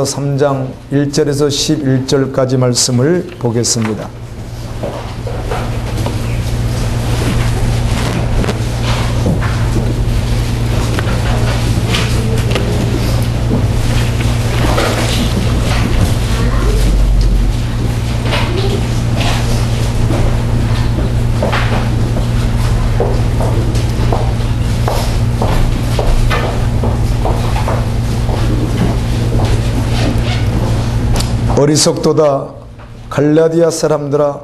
3장 1절에서 11절까지 말씀을 보겠습니다. 어리석도다 갈라디아 사람들아,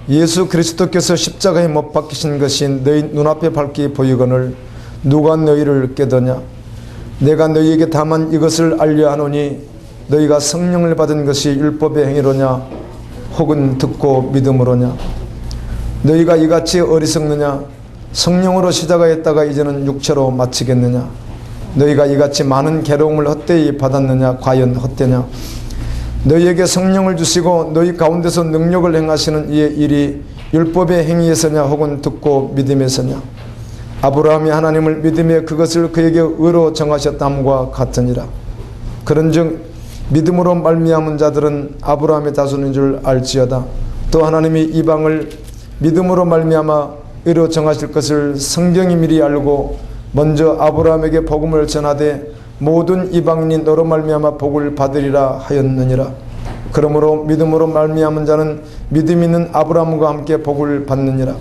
예수 그리스도께서 십자가에 못 박히신 것이 너희 눈앞에 밝게 보이거늘 누가 너희를 깨더냐? 내가 너희에게 다만 이것을 알려 하노니 너희가 성령을 받은 것이 율법의 행위로냐 혹은 듣고 믿음으로냐? 너희가 이같이 어리석느냐? 성령으로 시작하였다가 이제는 육체로 마치겠느냐? 너희가 이같이 많은 괴로움을 헛되이 받았느냐? 과연 헛되냐? 너희에게 성령을 주시고 너희 가운데서 능력을 행하시는 이의 일이 율법의 행위에서냐 혹은 듣고 믿음에서냐? 아브라함이 하나님을 믿음에 그것을 그에게 의로 정하셨다함과 같으니라. 그런즉 믿음으로 말미암은 자들은 아브라함의 자손인 줄 알지어다. 또 하나님이 이방을 믿음으로 말미암아 의로 정하실 것을 성경이 미리 알고 먼저 아브라함에게 복음을 전하되 모든 이방인이 너로 말미암아 복을 받으리라 하였느니라. 그러므로 믿음으로 말미암은 자는 믿음 있는 아브라함과 함께 복을 받느니라.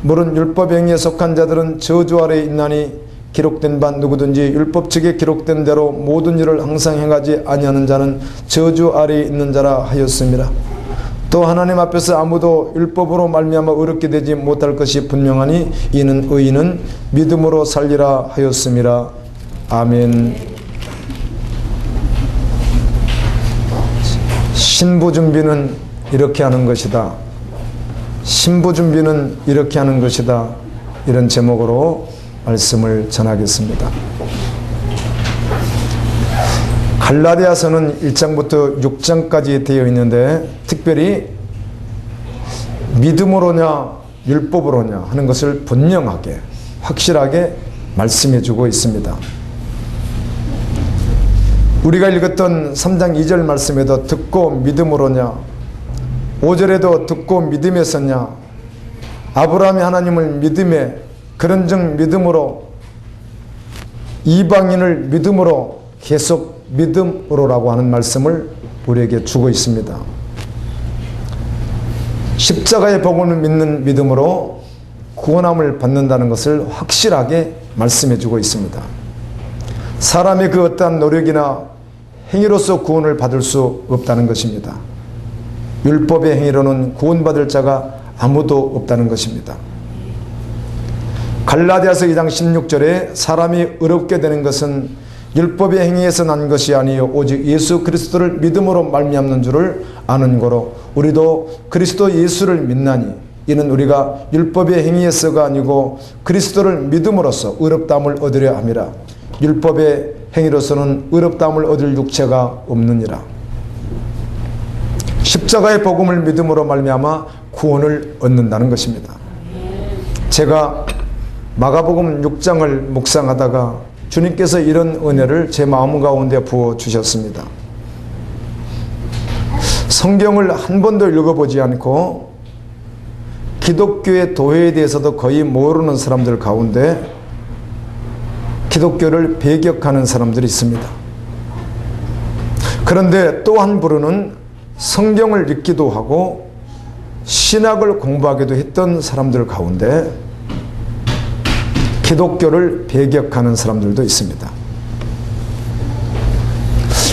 물은 율법 행위에 속한 자들은 저주 아래에 있나니 기록된 바 누구든지 율법 측에 기록된 대로 모든 일을 항상 행하지 아니하는 자는 저주 아래에 있는 자라 하였음이라. 또 하나님 앞에서 아무도 율법으로 말미암아 의롭게 되지 못할 것이 분명하니 이는 의인은 믿음으로 살리라 하였음이라. 아멘. 신부 준비는 이렇게 하는 것이다. 신부 준비는 이렇게 하는 것이다. 이런 제목으로 말씀을 전하겠습니다. 갈라디아서는 1장부터 6장까지 되어 있는데 특별히 믿음으로냐 율법으로냐 하는 것을 분명하게 확실하게 말씀해 주고 있습니다. 우리가 읽었던 3장 2절 말씀에도 듣고 믿음으로냐, 5절에도 듣고 믿음에서냐, 아브라함이 하나님을 믿음에 그런즉 믿음으로, 이방인을 믿음으로, 계속 믿음으로라고 하는 말씀을 우리에게 주고 있습니다. 십자가의 복음을 믿는 믿음으로 구원함을 받는다는 것을 확실하게 말씀해 주고 있습니다. 사람의 그 어떠한 노력이나 행위로서 구원을 받을 수 없다는 것입니다. 율법의 행위로는 구원받을 자가 아무도 없다는 것입니다. 갈라디아서 2장 16절에 사람이 의롭게 되는 것은 율법의 행위에서 난 것이 아니요 오직 예수 그리스도를 믿음으로 말미암는 줄을 아는 거로 우리도 그리스도 예수를 믿나니 이는 우리가 율법의 행위에서가 아니고 그리스도를 믿음으로써 의롭다함을 얻으려 함이라. 율법의 행위로서는 의롭다함을 얻을 육체가 없느니라. 십자가의 복음을 믿음으로 말미암아 구원을 얻는다는 것입니다. 제가 마가복음 6장을 묵상하다가 주님께서 이런 은혜를 제 마음 가운데 부어주셨습니다. 성경을 한 번도 읽어보지 않고 기독교의 도회에 대해서도 거의 모르는 사람들 가운데 기독교를 배격하는 사람들이 있습니다. 그런데 또 한 부류는 성경을 읽기도 하고 신학을 공부하기도 했던 사람들 가운데 기독교를 배격하는 사람들도 있습니다.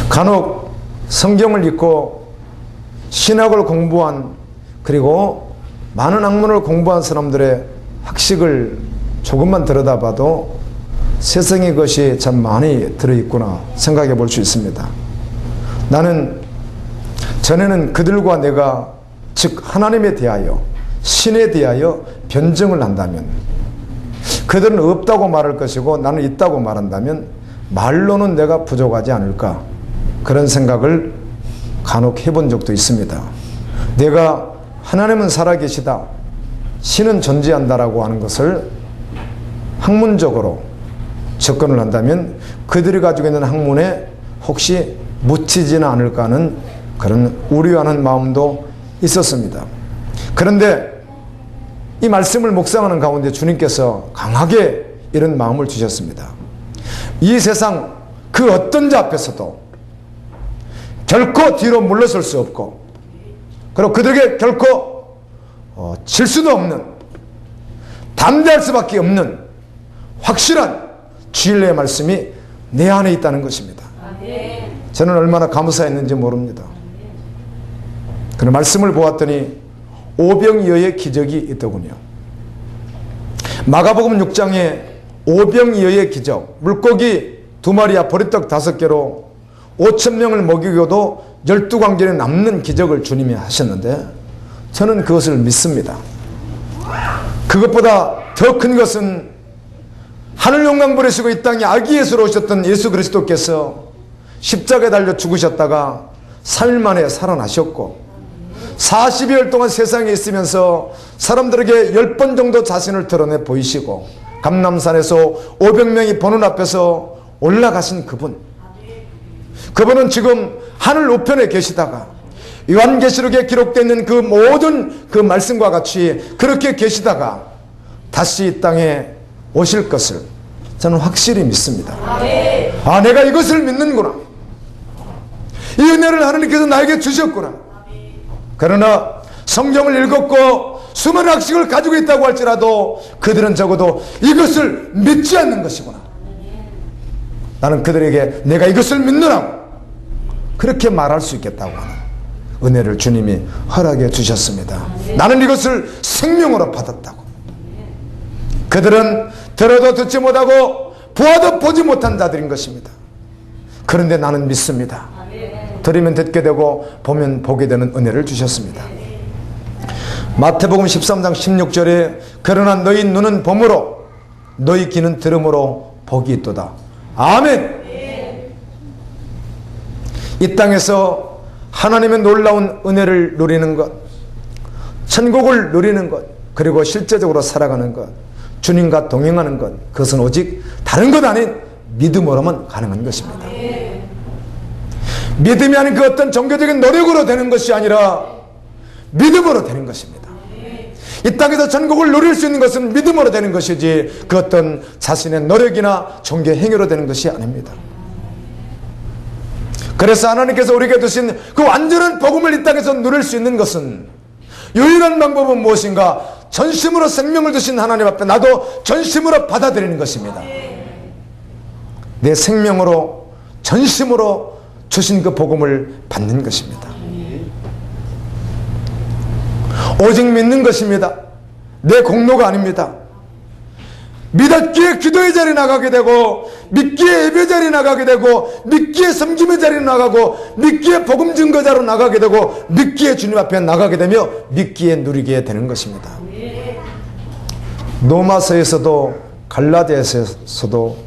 간혹 성경을 읽고 신학을 공부한 그리고 많은 학문을 공부한 사람들의 학식을 조금만 들여다봐도 세상의 것이 참 많이 들어있구나 생각해 볼 수 있습니다. 나는 전에는 그들과 내가 즉 하나님에 대하여 신에 대하여 변증을 한다면 그들은 없다고 말할 것이고 나는 있다고 말한다면 말로는 내가 부족하지 않을까 그런 생각을 간혹 해본 적도 있습니다. 내가 하나님은 살아계시다 신은 존재한다라고 하는 것을 학문적으로 접근을 한다면 그들이 가지고 있는 학문에 혹시 묻히지는 않을까 하는 그런 우려하는 마음도 있었습니다. 그런데 이 말씀을 묵상하는 가운데 주님께서 강하게 이런 마음을 주셨습니다. 이 세상 그 어떤 자 앞에서도 결코 뒤로 물러설 수 없고, 그리고 그들에게 결코 질 수도 없는, 담대할 수밖에 없는 확실한 진리의 말씀이 내 안에 있다는 것입니다. 저는 얼마나 감사했는지 모릅니다. 그런 말씀을 보았더니 오병이어의 기적이 있더군요. 마가복음 6장에 오병이어의 기적, 물고기 2마리와 보리떡 5개로 5,000명을 먹이고도 12광전에 남는 기적을 주님이 하셨는데, 저는 그것을 믿습니다. 그것보다 더 큰 것은 하늘 영광 버리시고 이 땅에 아기 예수로 오셨던 예수 그리스도께서 십자가에 달려 죽으셨다가 3일 만에 살아나셨고, 40여일 동안 세상에 있으면서 사람들에게 10번 정도 자신을 드러내 보이시고, 감람산에서 500명이 보는 앞에서 올라가신 그분은 지금 하늘 우편에 계시다가 요한계시록에 기록되어 있는 그 모든 그 말씀과 같이 그렇게 계시다가 다시 이 땅에 오실 것을 저는 확실히 믿습니다. 아, 내가 이것을 믿는구나. 이 은혜를 하나님께서 나에게 주셨구나. 그러나 성경을 읽었고 수많은 학식을 가지고 있다고 할지라도 그들은 적어도 이것을 믿지 않는 것이구나. 나는 그들에게 내가 이것을 믿노라고 그렇게 말할 수 있겠다고 하는 은혜를 주님이 허락해 주셨습니다. 나는 이것을 생명으로 받았다고. 그들은 들어도 듣지 못하고 보아도 보지 못한 자들인 것입니다. 그런데 나는 믿습니다. 들으면 듣게 되고 보면 보게 되는 은혜를 주셨습니다. 마태복음 13장 16절에 그러나 너희 눈은 봄으로 너희 귀는 들음으로 복이 있도다. 아멘. 이 땅에서 하나님의 놀라운 은혜를 누리는 것, 천국을 누리는 것, 그리고 실제적으로 살아가는 것, 주님과 동행하는 것, 그것은 오직 다른 것 아닌 믿음으로만 가능한 것입니다. 믿음이 아닌 그 어떤 종교적인 노력으로 되는 것이 아니라 믿음으로 되는 것입니다. 이 땅에서 천국을 누릴 수 있는 것은 믿음으로 되는 것이지 그 어떤 자신의 노력이나 종교 행위로 되는 것이 아닙니다. 그래서 하나님께서 우리에게 주신 그 완전한 복음을 이 땅에서 누릴 수 있는 것은 유일한 방법은 무엇인가? 전심으로 생명을 주신 하나님 앞에 나도 전심으로 받아들이는 것입니다. 내 생명으로 전심으로 주신 그 복음을 받는 것입니다. 오직 믿는 것입니다. 내 공로가 아닙니다. 믿었기에 기도의 자리에 나가게 되고, 믿기에 예배 자리에 나가게 되고, 믿기에 섬김의 자리에 나가고, 믿기에 복음 증거자로 나가게 되고, 믿기에 주님 앞에 나가게 되며 믿기에 누리게 되는 것입니다. 로마서에서도 갈라디아서도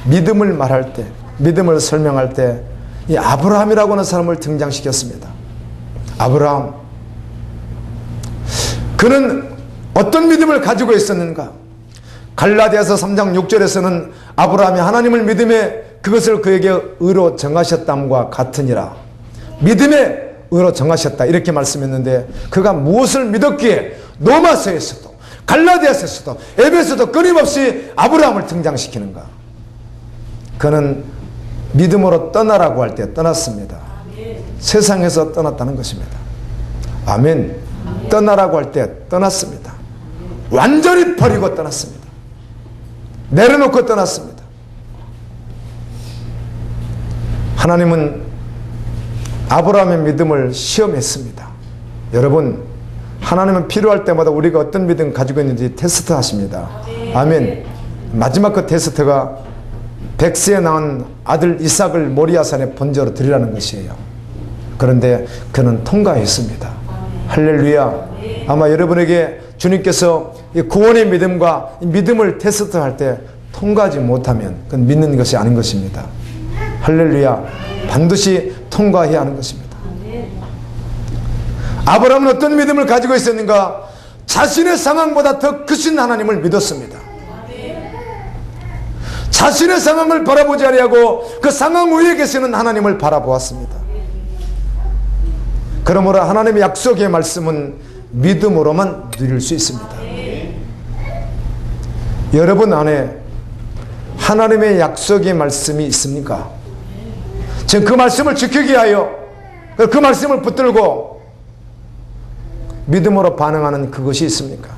믿음을 말할 때, 믿음을 설명할 때 이 아브라함이라고 하는 사람을 등장시켰습니다. 아브라함, 그는 어떤 믿음을 가지고 있었는가? 갈라디아서 3장 6절에서는 아브라함이 하나님을 믿음에 그것을 그에게 의로 정하셨담과 같으니라. 믿음에 의로 정하셨다 이렇게 말씀했는데, 그가 무엇을 믿었기에 로마서에서도 갈라디아서에서도 에베소도 끊임없이 아브라함을 등장시키는가? 그는 믿음으로 떠나라고 할 때 떠났습니다. 세상에서 떠났다는 것입니다. 아멘. 떠나라고 할 때 떠났습니다. 완전히 버리고 떠났습니다. 내려놓고 떠났습니다. 하나님은 아브라함의 믿음을 시험했습니다. 여러분, 하나님은 필요할 때마다 우리가 어떤 믿음 가지고 있는지 테스트 하십니다. 아멘. 마지막 그 테스트가 100세에 낳은 아들 이삭을 모리아산에 번제로 드리라는 것이에요. 그런데 그는 통과했습니다. 할렐루야. 아마 여러분에게 주님께서 이 구원의 믿음과 이 믿음을 테스트할 때 통과하지 못하면 그건 믿는 것이 아닌 것입니다. 할렐루야. 반드시 통과해야 하는 것입니다. 아브라함은 어떤 믿음을 가지고 있었는가? 자신의 상황보다 더 크신 하나님을 믿었습니다. 자신의 상황을 바라보지 아니하고 그 상황 위에 계시는 하나님을 바라보았습니다. 그러므로 하나님의 약속의 말씀은 믿음으로만 누릴 수 있습니다. 여러분 안에 하나님의 약속의 말씀이 있습니까? 지금 그 말씀을 지키기 위하여 그 말씀을 붙들고 믿음으로 반응하는 그것이 있습니까?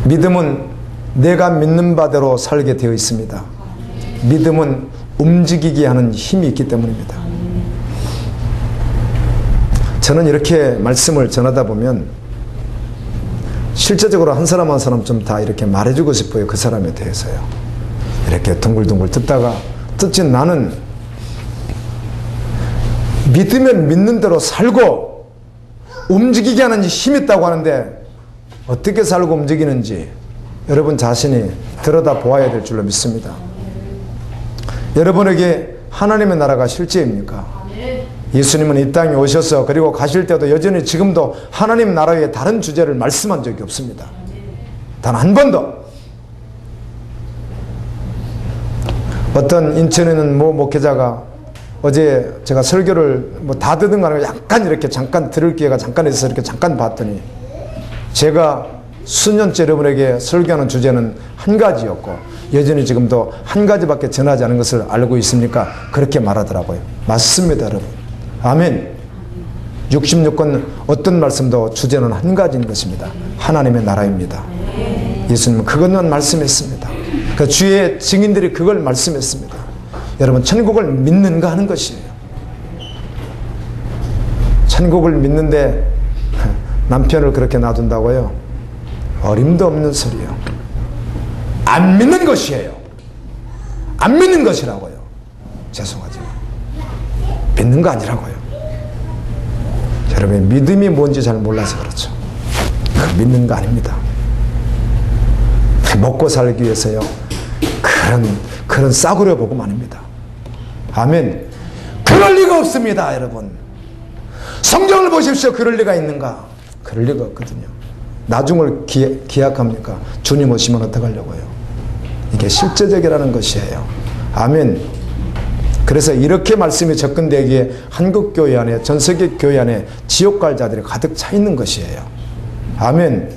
믿음은 내가 믿는 바대로 살게 되어 있습니다. 믿음은 움직이게 하는 힘이 있기 때문입니다. 저는 이렇게 말씀을 전하다 보면 실제적으로 한 사람 한 사람 좀 다 이렇게 말해주고 싶어요. 그 사람에 대해서요. 이렇게 둥글둥글 듣다가 듣지 나는 믿으면 믿는 대로 살고 움직이게 하는 힘이 있다고 하는데 어떻게 살고 움직이는지 여러분 자신이 들여다보아야 될 줄로 믿습니다. 여러분에게 하나님의 나라가 실제입니까? 예수님은 이 땅에 오셔서 그리고 가실 때도 여전히 지금도 하나님 나라의 다른 주제를 말씀한 적이 없습니다. 단 한 번도. 어떤 인천에 있는 모 목회자가 어제 제가 설교를 다 듣은 거 아니고 약간 이렇게 잠깐 들을 기회가 잠깐 있어서 이렇게 잠깐 봤더니 제가 수년째 여러분에게 설교하는 주제는 한 가지였고 여전히 지금도 한 가지밖에 전하지 않은 것을 알고 있습니까? 그렇게 말하더라고요. 맞습니다, 여러분. 아멘. 66권 어떤 말씀도 주제는 한 가지인 것입니다. 하나님의 나라입니다. 예수님은 그것만 말씀했습니다. 그 주의 증인들이 그걸 말씀했습니다. 여러분 천국을 믿는가 하는 것이에요. 천국을 믿는데 남편을 그렇게 놔둔다고요? 어림도 없는 소리예요. 안 믿는 것이에요. 안 믿는 것이라고요. 죄송하지만 믿는 거 아니라고요. 여러분 믿음이 뭔지 잘 몰라서 그렇죠. 믿는 거 아닙니다. 먹고 살기 위해서요. 그런 싸구려 복음 아닙니다. 아멘. 그럴 리가 없습니다, 여러분. 성경을 보십시오. 그럴 리가 있는가? 그럴 리가 없거든요. 나중을 기약합니까? 주님 오시면 어떡하려고요? 이게 실제적이라는 것이에요. 아멘. 그래서 이렇게 말씀이 접근되기에 한국교회 안에, 전세계 교회 안에 지옥 갈 자들이 가득 차 있는 것이에요. 아멘.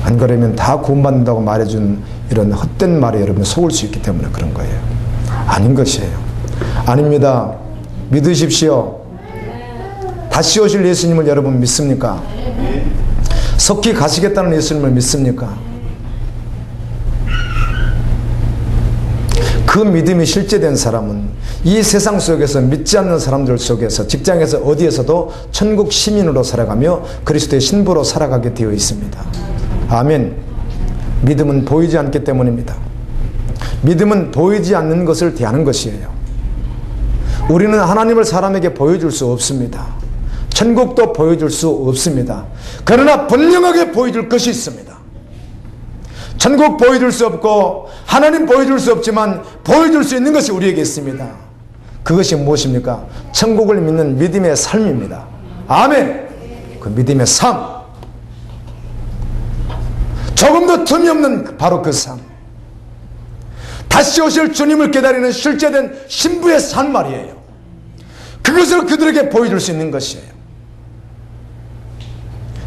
안 그러면 다 구원받는다고 말해준 이런 헛된 말에 여러분 속을 수 있기 때문에 그런 거예요. 아닌 것이에요. 아닙니다. 믿으십시오. 다시 오실 예수님을 여러분 믿습니까? 속히 가시겠다는 예수님을 믿습니까? 그 믿음이 실제된 사람은 이 세상 속에서 믿지 않는 사람들 속에서 직장에서 어디에서도 천국 시민으로 살아가며 그리스도의 신부로 살아가게 되어 있습니다. 아멘. 믿음은 보이지 않기 때문입니다. 믿음은 보이지 않는 것을 대하는 것이에요. 우리는 하나님을 사람에게 보여줄 수 없습니다. 천국도 보여줄 수 없습니다. 그러나 분명하게 보여줄 것이 있습니다. 천국 보여줄 수 없고 하나님 보여줄 수 없지만 보여줄 수 있는 것이 우리에게 있습니다. 그것이 무엇입니까? 천국을 믿는 믿음의 삶입니다. 아멘. 그 믿음의 삶, 조금도 틈이 없는 바로 그 삶, 다시 오실 주님을 기다리는 실제된 신부의 삶 말이에요. 그것을 그들에게 보여줄 수 있는 것이에요.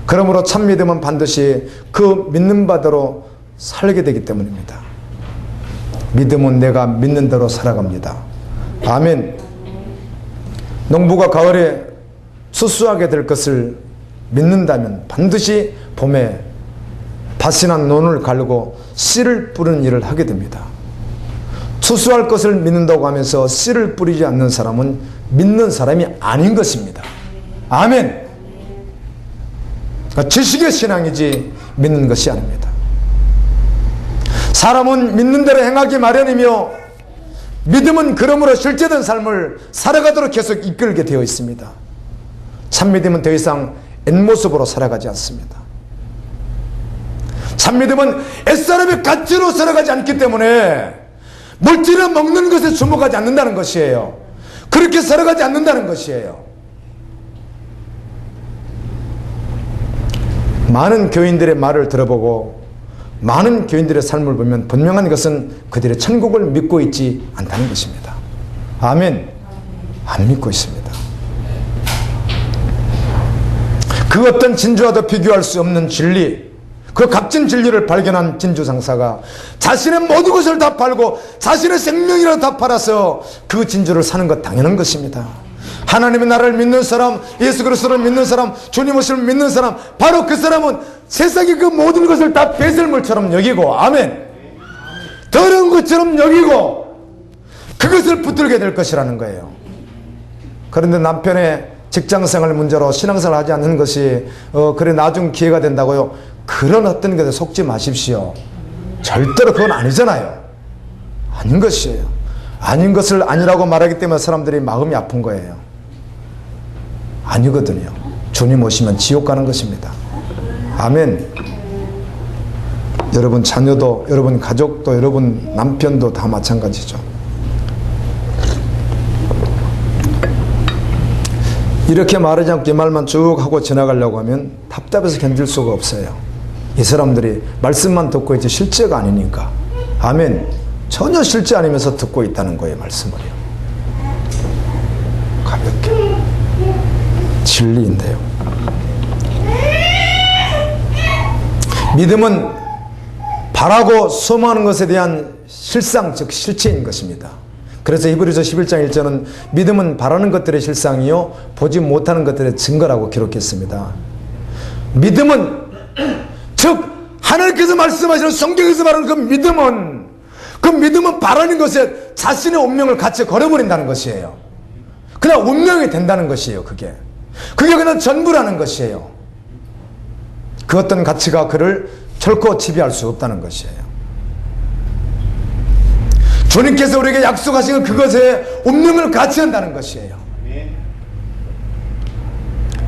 그러므로 참 믿음은 반드시 그 믿는 바대로 살게 되기 때문입니다. 믿음은 내가 믿는 대로 살아갑니다. 아멘. 농부가 가을에 수수하게 될 것을 믿는다면 반드시 봄에 밭이나 논을 갈고 씨를 뿌리는 일을 하게 됩니다. 수수할 것을 믿는다고 하면서 씨를 뿌리지 않는 사람은 믿는 사람이 아닌 것입니다. 아멘. 지식의 신앙이지 믿는 것이 아닙니다. 사람은 믿는 대로 행하기 마련이며 믿음은 그러므로 실제된 삶을 살아가도록 계속 이끌게 되어 있습니다. 참 믿음은 더 이상 옛모습으로 살아가지 않습니다. 참 믿음은 옛사람의 가치로 살아가지 않기 때문에 물질을 먹는 것에 주목하지 않는다는 것이에요. 그렇게 살아가지 않는다는 것이에요. 많은 교인들의 말을 들어보고 많은 교인들의 삶을 보면 분명한 것은 그들의 천국을 믿고 있지 않다는 것입니다. 아멘. 안 믿고 있습니다. 그 어떤 진주와도 비교할 수 없는 진리, 그 값진 진리를 발견한 진주상사가 자신의 모든 것을 다 팔고 자신의 생명이라도 다 팔아서 그 진주를 사는 것 당연한 것입니다. 하나님의 나라를 믿는 사람, 예수 그리스도를 믿는 사람, 주님 오심을 믿는 사람, 바로 그 사람은 세상의 그 모든 것을 다 배설물처럼 여기고, 아멘, 더러운 것처럼 여기고 그것을 붙들게 될 것이라는 거예요. 그런데 남편의 직장생활 문제로 신앙생활 하지 않는 것이 그래 나중 기회가 된다고요? 그런 어떤 것에 속지 마십시오. 절대로 그건 아니잖아요. 아닌 것이에요. 아닌 것을 아니라고 말하기 때문에 사람들이 마음이 아픈 거예요. 아니거든요. 주님 오시면 지옥 가는 것입니다. 아멘. 여러분 자녀도, 여러분 가족도, 여러분 남편도 다 마찬가지죠. 이렇게 말하지 않고 이 말만 쭉 하고 지나가려고 하면 답답해서 견딜 수가 없어요. 이 사람들이 말씀만 듣고 있지 실제가 아니니까. 아멘. 전혀 실제 아니면서 듣고 있다는 거예요, 말씀을요. 가볍게. 진리인데요. 믿음은 바라고 소망하는 것에 대한 실상, 즉 실체인 것입니다. 그래서 히브리서 11장 1절은 믿음은 바라는 것들의 실상이요 보지 못하는 것들의 증거라고 기록했습니다. 믿음은 즉 하나님께서 말씀하시는 성경에서 말하는 그 믿음은 바라는 것에 자신의 운명을 같이 걸어버린다는 것이에요. 그냥 운명이 된다는 것이에요. 그게 그냥 전부라는 것이에요. 그 어떤 가치가 그를 결코 지배할 수 없다는 것이에요. 주님께서 우리에게 약속하신 그것에 운명을 같이 한다는 것이에요.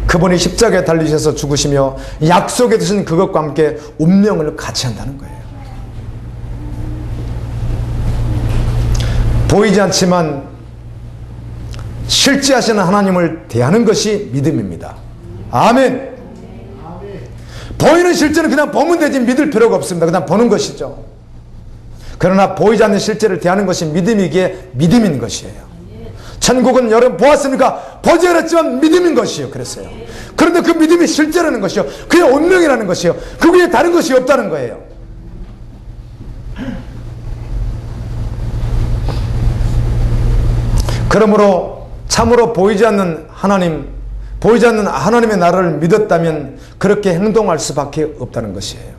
그분이 십자가에 달리셔서 죽으시며 약속해 주신 그것과 함께 운명을 같이 한다는 거예요. 보이지 않지만 실제하시는 하나님을 대하는 것이 믿음입니다. 아멘. 보이는 실제는 그냥 보면 되지 믿을 필요가 없습니다. 그냥 보는 것이죠. 그러나 보이지 않는 실제를 대하는 것이 믿음이기에 믿음인 것이에요. 천국은 여러분 보았으니까 보지 않았지만 믿음인 것이에요. 그랬어요. 그런데 그 믿음이 실제라는 것이요, 그게 운명이라는 것이요, 그 위에 다른 것이 없다는 거예요. 그러므로 참으로 보이지 않는 하나님의 나라를 믿었다면 그렇게 행동할 수밖에 없다는 것이에요.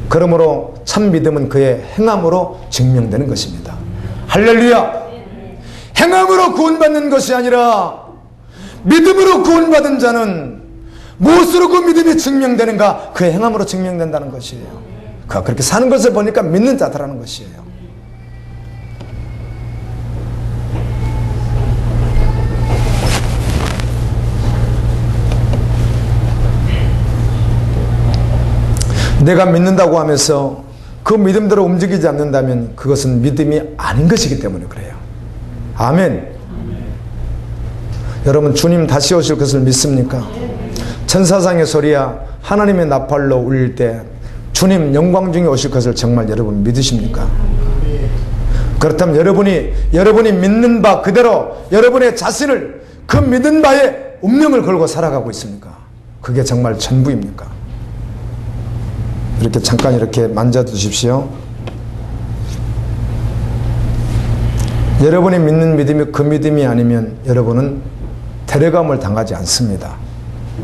그러므로 참 믿음은 그의 행함으로 증명되는 것입니다. 할렐루야! 행함으로 구원받는 것이 아니라 믿음으로 구원받은 자는 무엇으로 그 믿음이 증명되는가? 그의 행함으로 증명된다는 것이에요. 그가 그렇게 사는 것을 보니까 믿는 자들라는 것이에요. 내가 믿는다고 하면서 그 믿음대로 움직이지 않는다면 그것은 믿음이 아닌 것이기 때문에 그래요. 아멘. 여러분 주님 다시 오실 것을 믿습니까? 천사장의 소리야 하나님의 나팔로 울릴 때 주님 영광 중에 오실 것을 정말 여러분 믿으십니까? 그렇다면 여러분이 믿는 바 그대로 여러분의 자신을 그 믿은 바에 운명을 걸고 살아가고 있습니까? 그게 정말 전부입니까? 이렇게 잠깐 이렇게 만져두십시오. 여러분이 믿는 믿음이 그 믿음이 아니면 여러분은 데려감을 당하지 않습니다.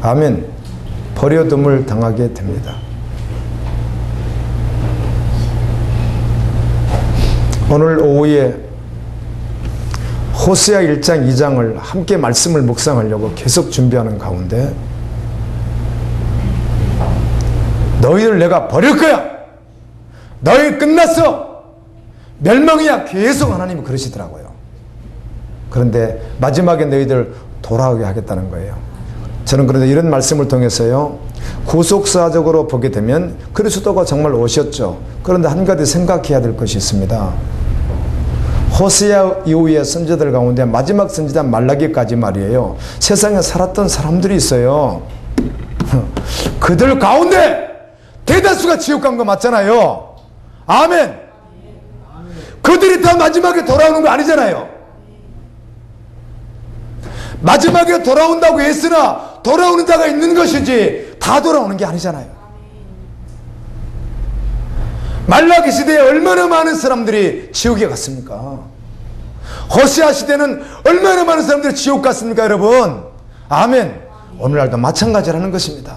아멘. 버려둠을 당하게 됩니다. 오늘 오후에 호세아 1장 2장을 함께 말씀을 묵상하려고 계속 준비하는 가운데 너희를 내가 버릴 거야. 너희 끝났어. 멸망이야. 계속 하나님이 그러시더라고요. 그런데 마지막에 너희들 돌아오게 하겠다는 거예요. 저는 그런데 이런 말씀을 통해서요, 구속사적으로 보게 되면 그리스도가 정말 오셨죠. 그런데 한 가지 생각해야 될 것이 있습니다. 호세아 이후의 선지자들 가운데 마지막 선지자 말라기까지 말이에요, 세상에 살았던 사람들이 있어요. 그들 가운데 대다수가 지옥 간 거 맞잖아요. 아멘. 그들이 다 마지막에 돌아오는 거 아니잖아요. 마지막에 돌아온다고 했으나 돌아오는 자가 있는 것이지 다 돌아오는 게 아니잖아요. 말라기 시대에 얼마나 많은 사람들이 지옥에 갔습니까? 호세아 시대는 얼마나 많은 사람들이 지옥 갔습니까, 여러분? 아멘. 오늘날도 마찬가지라는 것입니다.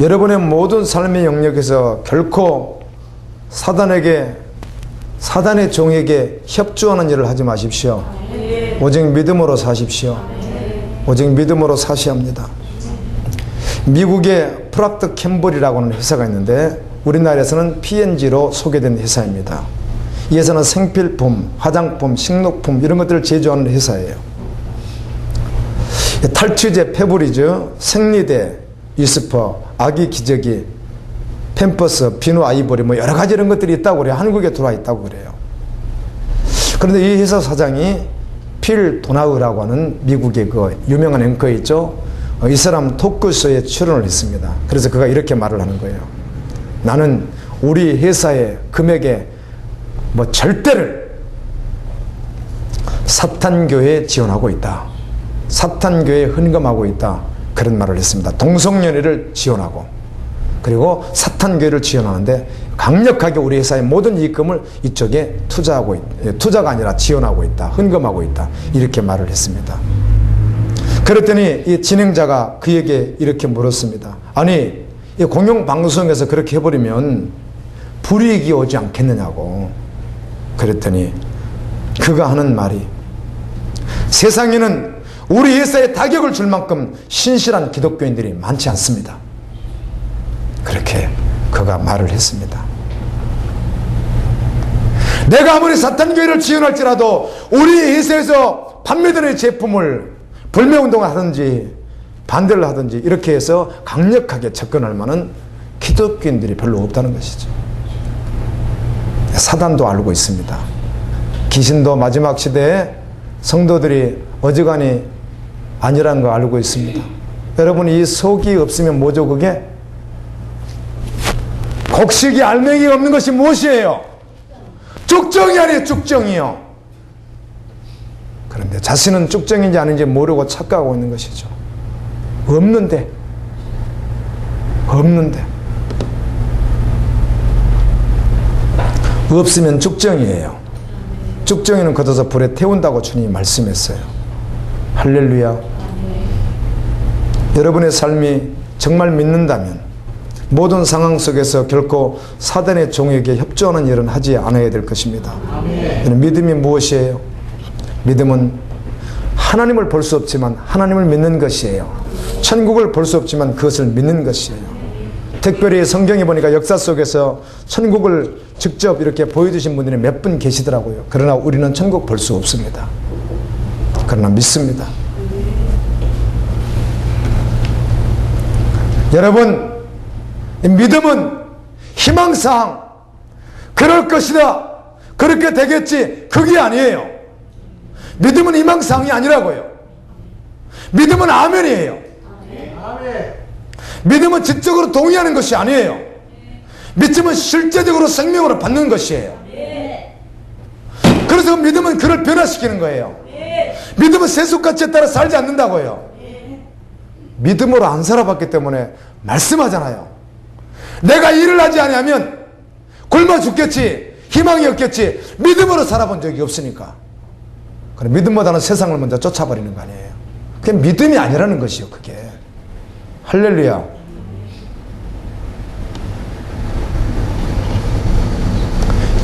여러분의 모든 삶의 영역에서 결코 사단의 종에게 협조하는 일을 하지 마십시오. 오직 믿음으로 사십시오. 오직 믿음으로 사셔야 합니다. 미국의 프락터 캠블이라고 하는 회사가 있는데 우리나라에서는 P&G로 소개된 회사입니다. 이 회사는 생필품, 화장품, 식료품 이런 것들을 제조하는 회사예요. 탈취제, 페브리즈, 생리대, 위스퍼, 아기 기저귀, 팸퍼스, 비누 아이보리 뭐 여러 가지 이런 것들이 있다고 그래요. 한국에 들어와 있다고 그래요. 그런데 이 회사 사장이 필 도나우라고 하는 미국의 그 유명한 앵커 있죠. 이 사람 토크쇼에 출연을 했습니다. 그래서 그가 이렇게 말을 하는 거예요. 나는 우리 회사의 금액에 뭐 절대를 사탄교회에 지원하고 있다. 사탄교회에 헌금하고 있다. 그런 말을 했습니다. 동성연애를 지원하고 그리고 사탄교회를 지원하는데 강력하게 우리 회사의 모든 이익금을 이쪽에 투자가 아니라 지원하고 있다. 헌금하고 있다. 이렇게 말을 했습니다. 그랬더니 이 진행자가 그에게 이렇게 물었습니다. 아니 이 공영방송에서 그렇게 해버리면 불이익이 오지 않겠느냐고. 그랬더니 그가 하는 말이 세상에는 우리 회사에 타격을 줄 만큼 신실한 기독교인들이 많지 않습니다. 그렇게 그가 말을 했습니다. 내가 아무리 사탄교회를 지원할지라도 우리 회사에서 판매되는 제품을 불매운동을 하든지 반대를 하든지 이렇게 해서 강력하게 접근할 만한 기독교인들이 별로 없다는 것이죠. 사단도 알고 있습니다. 귀신도 마지막 시대에 성도들이 어지간히 아니라는 거 알고 있습니다. 여러분 이 속이 없으면 뭐죠 그게? 곡식이 알맹이가 없는 것이 무엇이에요? 쭉정이 아니에요. 쭉정이요. 그런데 자신은 쭉정인지 아닌지 모르고 착각하고 있는 것이죠. 없는데 없으면 쭉정이에요. 쭉정이는 걷어서 불에 태운다고 주님이 말씀했어요. 할렐루야. 여러분의 삶이 정말 믿는다면 모든 상황 속에서 결코 사단의 종에게 협조하는 일은 하지 않아야 될 것입니다. 믿음이 무엇이에요? 믿음은 하나님을 볼 수 없지만 하나님을 믿는 것이에요. 천국을 볼 수 없지만 그것을 믿는 것이에요. 특별히 성경에 보니까 역사 속에서 천국을 직접 이렇게 보여주신 분들이 몇 분 계시더라고요. 그러나 우리는 천국 볼 수 없습니다. 그러나 믿습니다. 여러분, 믿음은 희망사항, 그럴 것이다, 그렇게 되겠지, 그게 아니에요. 믿음은 희망사항이 아니라고요. 믿음은 아멘이에요. 믿음은 지적으로 동의하는 것이 아니에요. 믿음은 실제적으로 생명으로 받는 것이에요. 그래서 믿음은 그를 변화시키는 거예요. 믿음은 세속가치에 따라 살지 않는다고요. 믿음으로 안 살아봤기 때문에 말씀하잖아요. 내가 일을 하지 않으면 굶어 죽겠지, 희망이 없겠지, 믿음으로 살아본 적이 없으니까. 그럼 믿음보다는 세상을 먼저 쫓아버리는 거 아니에요. 그게 믿음이 아니라는 것이요. 그게 할렐루야.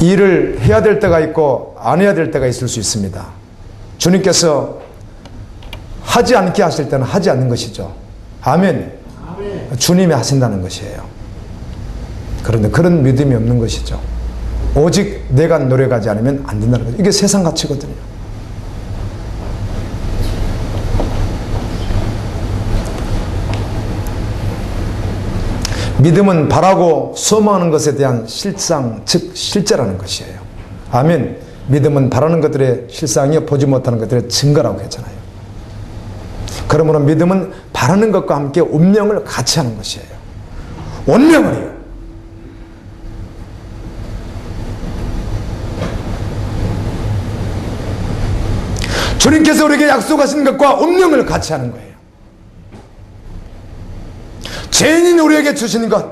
일을 해야 될 때가 있고 안 해야 될 때가 있을 수 있습니다. 주님께서 하지 않게 하실 때는 하지 않는 것이죠. 아멘. 주님이 하신다는 것이에요. 그런데 그런 믿음이 없는 것이죠. 오직 내가 노력하지 않으면 안 된다는 거죠. 이게 세상 가치거든요. 믿음은 바라고 소망하는 것에 대한 실상, 즉 실제라는 것이에요. 아멘. 믿음은 바라는 것들의 실상이요 보지 못하는 것들의 증거라고 했잖아요. 그러므로 믿음은 바라는 것과 함께 운명을 같이 하는 것이에요. 운명을요. 주님께서 우리에게 약속하신 것과 운명을 같이 하는 거예요. 죄인인 우리에게 주신 것,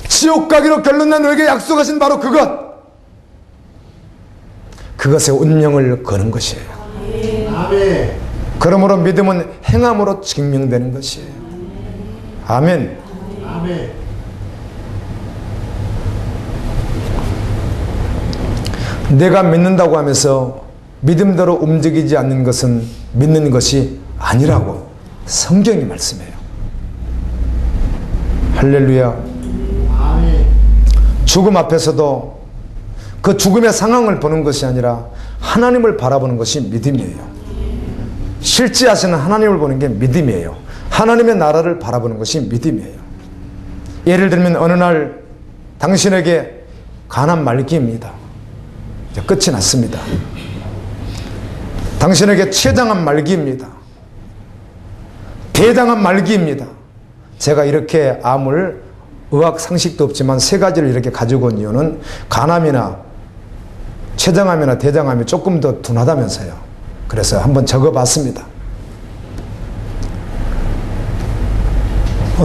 지옥 가기로 결론난 우리에게 약속하신 바로 그것에 운명을 거는 것이에요. 아멘. 그러므로 믿음은 행함으로 증명되는 것이에요. 아멘. 아멘. 내가 믿는다고 하면서 믿음대로 움직이지 않는 것은 믿는 것이 아니라고 성경이 말씀해요. 할렐루야. 아멘. 죽음 앞에서도 그 죽음의 상황을 보는 것이 아니라 하나님을 바라보는 것이 믿음이에요. 실제하시는 하나님을 보는 게 믿음이에요. 하나님의 나라를 바라보는 것이 믿음이에요. 예를 들면 어느 날 당신에게 가난 말기입니다. 이제 끝이 났습니다. 당신에게 췌장암 말기입니다. 대장암 말기입니다. 제가 이렇게 암을 의학 상식도 없지만 세 가지를 이렇게 가지고 온 이유는 간암이나 췌장암이나 대장암이 조금 더 둔하다면서요. 그래서 한번 적어봤습니다.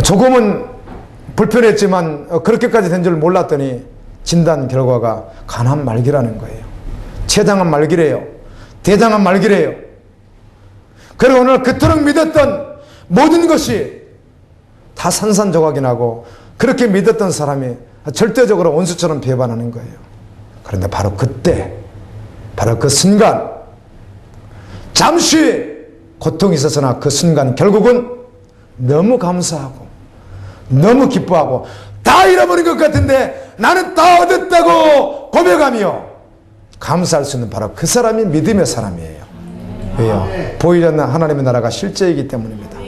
조금은 불편했지만 그렇게까지 된 줄 몰랐더니 진단 결과가 간암 말기라는 거예요. 췌장암 말기래요. 대장암 말기래요. 그리고 오늘 그토록 믿었던 모든 것이 다 산산조각이 나고 그렇게 믿었던 사람이 절대적으로 원수처럼 배반하는 거예요. 그런데 바로 그때, 바로 그 순간, 잠시 고통이 있었으나 그 순간 결국은 너무 감사하고 너무 기뻐하고 다 잃어버린 것 같은데 나는 다 얻었다고 고백하며 감사할 수 있는 바로 그 사람이 믿음의 사람이에요. 왜요? 보이지 않는 하나님의 나라가 실제이기 때문입니다.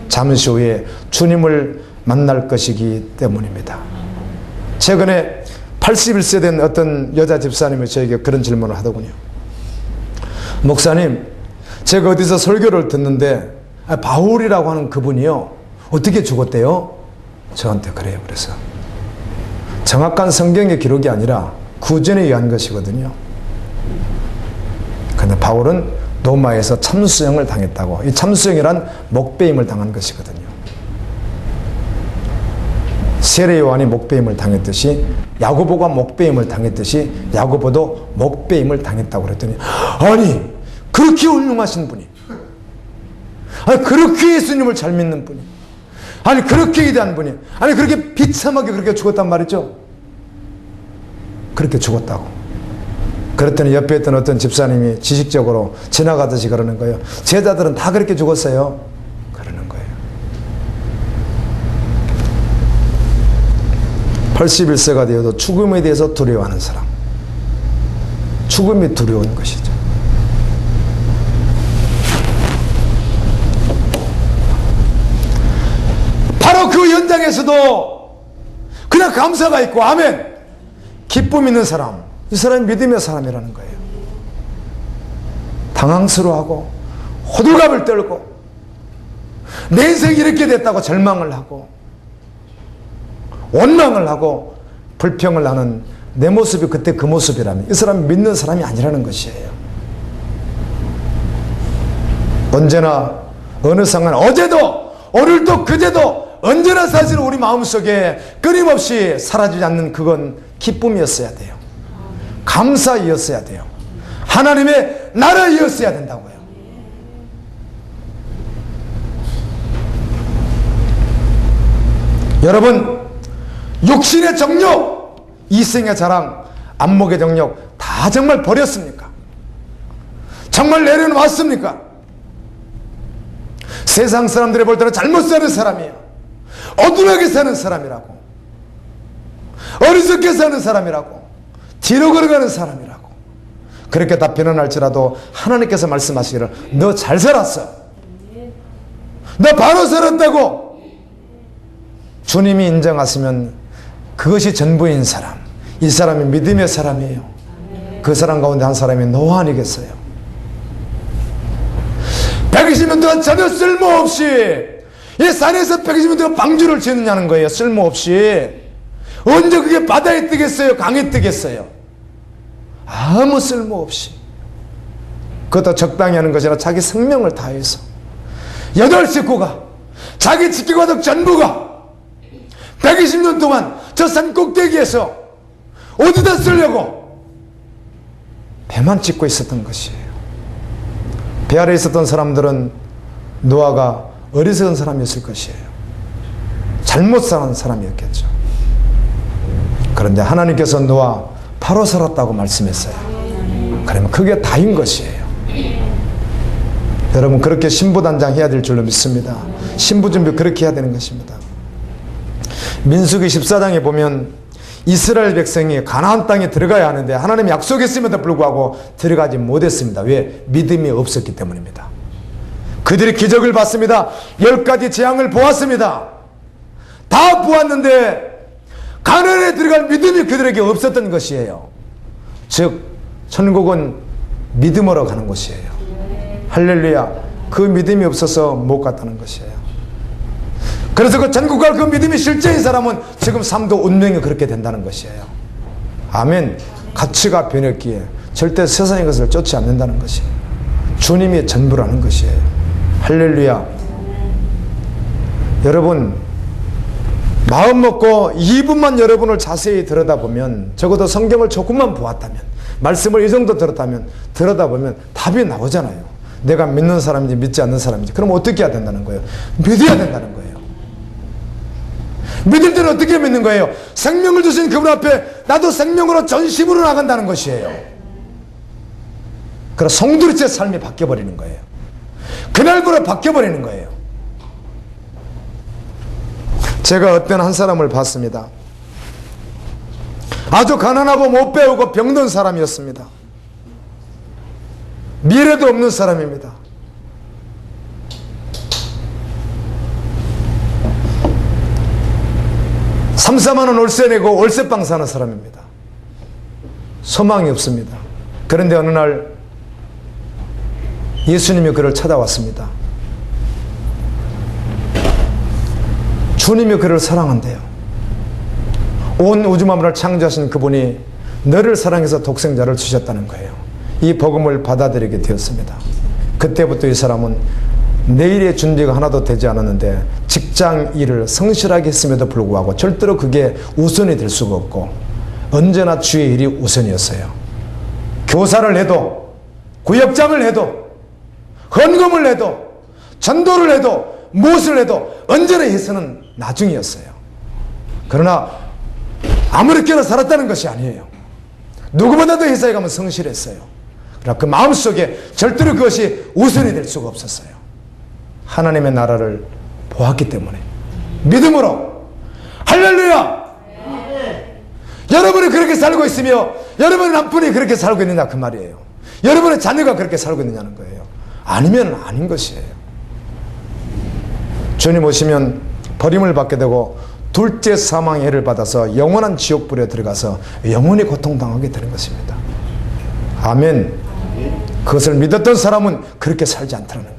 잠시 후에 주님을 만날 것이기 때문입니다. 최근에 81세 된 어떤 여자 집사님이 저에게 그런 질문을 하더군요. 목사님, 제가 어디서 설교를 듣는데 바울이라고 하는 그분이요 어떻게 죽었대요? 저한테 그래요. 그래서 정확한 성경의 기록이 아니라 구전에 의한 것이거든요. 그런데 바울은 로마에서 참수형을 당했다고. 이 참수형이란 목배임을 당한 것이거든요. 세례 요한이 목배임을 당했듯이 야고보가 목배임을 당했듯이 야고보도 목배임을 당했다고 그랬더니 아니 그렇게 훌륭하신 분이, 아니 그렇게 예수님을 잘 믿는 분이, 아니 그렇게 위대한 분이, 아니 그렇게 비참하게 그렇게 죽었단 말이죠. 그렇게 죽었다고. 그랬더니 옆에 있던 어떤 집사님이 지식적으로 지나가듯이 그러는 거예요. 제자들은 다 그렇게 죽었어요. 그러는 거예요. 81세가 되어도 죽음에 대해서 두려워하는 사람. 죽음이 두려운 것이죠. 바로 그 현장에서도 그냥 감사가 있고 아멘 기쁨 있는 사람, 이 사람이 믿음의 사람이라는 거예요. 당황스러워하고 호들갑을 떨고 내 인생이 이렇게 됐다고 절망을 하고 원망을 하고 불평을 하는 내 모습이 그때 그 모습이라면 이 사람이 믿는 사람이 아니라는 것이에요. 언제나 어느 상황, 어제도 오늘도 그제도 언제나 사실 우리 마음속에 끊임없이 사라지지 않는 그건 기쁨이었어야 돼요. 감사이었어야 돼요. 하나님의 나라이었어야 된다고요. 여러분, 육신의 정욕, 이생의 자랑, 안목의 정욕 다 정말 버렸습니까? 정말 내려놓았습니까? 세상 사람들이 볼 때는 잘못 사는 사람이에요. 어두하게 사는 사람이라고, 어리석게 사는 사람이라고, 뒤로 걸어가는 사람이라고 그렇게 다 변환할지라도 하나님께서 말씀하시기를 너 잘 살았어, 너 바로 살았다고 주님이 인정하시면 그것이 전부인 사람, 이 사람이 믿음의 사람이에요. 그 사람 가운데 한 사람이 노아 아니겠어요? 120년 동안 전혀 쓸모없이 이 산에서 120년 동안 방주를 지느냐는 거예요. 쓸모없이. 언제 그게 바다에 뜨겠어요? 강에 뜨겠어요? 아무 쓸모없이. 그것도 적당히 하는 것이 아니라 자기 생명을 다해서 8식구가 자기 지키고도 전부가 120년 동안 저 산 꼭대기에서 어디다 쓰려고 배만 찍고 있었던 것이에요. 배 아래 있었던 사람들은 노아가 어리석은 사람이었을 것이에요. 잘못 사는 사람이었겠죠. 그런데 하나님께서 노아 바로 살았다고 말씀했어요. 그러면 그게 다인 것이에요. 여러분, 그렇게 신부단장 해야 될 줄로 믿습니다. 신부 준비 그렇게 해야 되는 것입니다. 민수기 14장에 보면 이스라엘 백성이 가나안 땅에 들어가야 하는데 하나님이 약속했음에도 불구하고 들어가지 못했습니다. 왜? 믿음이 없었기 때문입니다. 그들이 기적을 봤습니다. 10가지 재앙을 보았습니다. 다 보았는데 가나안에 들어갈 믿음이 그들에게 없었던 것이에요. 즉 천국은 믿음으로 가는 곳이에요. 할렐루야. 그 믿음이 없어서 못 갔다는 것이에요. 그래서 그 천국 갈 그 믿음이 실제인 사람은 지금 삶도 운명이 그렇게 된다는 것이에요. 아멘. 가치가 변했기에 절대 세상의 것을 쫓지 않는다는 것이에요. 주님이 전부라는 것이에요. 할렐루야. 여러분, 마음 먹고 2분만 여러분을 자세히 들여다보면, 적어도 성경을 조금만 보았다면, 말씀을 이 정도 들었다면, 들여다보면 답이 나오잖아요. 내가 믿는 사람인지 믿지 않는 사람인지. 그럼 어떻게 해야 된다는 거예요? 믿어야 된다는 거예요. 믿을 때는 어떻게 믿는 거예요? 생명을 주신 그분 앞에 나도 생명으로 전심으로 나간다는 것이에요. 그래서 송두리째 삶이 바뀌어버리는 거예요. 그날부로 바뀌어버리는 거예요. 제가 어떤 한 사람을 봤습니다. 아주 가난하고 못 배우고 병든 사람이었습니다. 미래도 없는 사람입니다. 3, 4만 원 월세 내고 월세방 사는 사람입니다. 소망이 없습니다. 그런데 어느 날 예수님이 그를 찾아왔습니다. 주님이 그를 사랑한대요. 온 우주 만물을 창조하신 그분이 너를 사랑해서 독생자를 주셨다는 거예요. 이 복음을 받아들이게 되었습니다. 그때부터 이 사람은 내일의 준비가 하나도 되지 않았는데 직장 일을 성실하게 했음에도 불구하고 절대로 그게 우선이 될 수가 없고 언제나 주의 일이 우선이었어요. 교사를 해도, 구역장을 해도, 헌금을 해도, 전도를 해도, 무엇을 해도 언제나 예수는 나중이었어요. 그러나 아무렇게나 살았다는 것이 아니에요. 누구보다도 회사에 가면 성실했어요. 그러나 그 마음속에 절대로 그것이 우선이 될 수가 없었어요. 하나님의 나라를 보았기 때문에 믿음으로. 할렐루야. 여러분이 그렇게 살고 있으며 여러분의 남편이 그렇게 살고 있느냐 그 말이에요. 여러분의 자녀가 그렇게 살고 있느냐는 거예요. 아니면 아닌 것이에요. 주님 오시면 버림을 받게 되고 둘째 사망의 해를 받아서 영원한 지옥불에 들어가서 영원히 고통당하게 되는 것입니다. 아멘. 그것을 믿었던 사람은 그렇게 살지 않다는 거예요.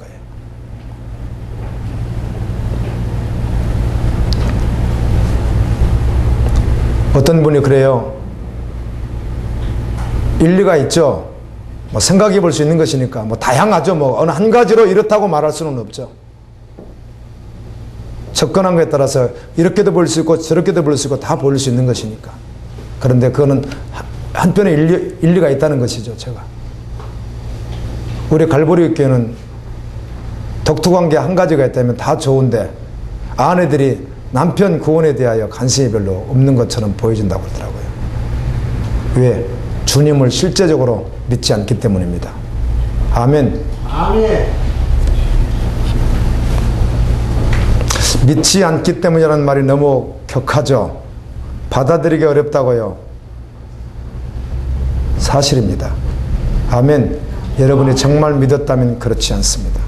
어떤 분이 그래요. 일리가 있죠. 뭐 생각해 볼 수 있는 것이니까 뭐 다양하죠. 뭐 어느 한 가지로 이렇다고 말할 수는 없죠. 접근한 것에 따라서 이렇게도 볼 수 있고 저렇게도 볼 수 있고 다 볼 수 있는 것이니까. 그런데 그거는 한편에 일리가 있다는 것이죠. 제가 우리 갈보리 교회는 독특한 게 한 가지가 있다면 다 좋은데 아내들이 남편 구원에 대하여 관심이 별로 없는 것처럼 보여진다고 그러더라고요. 왜? 주님을 실제적으로 믿지 않기 때문입니다. 아멘. 아멘. 믿지 않기 때문이라는 말이 너무 격하죠. 받아들이기 어렵다고요. 사실입니다. 아멘. 여러분이 정말 믿었다면 그렇지 않습니다.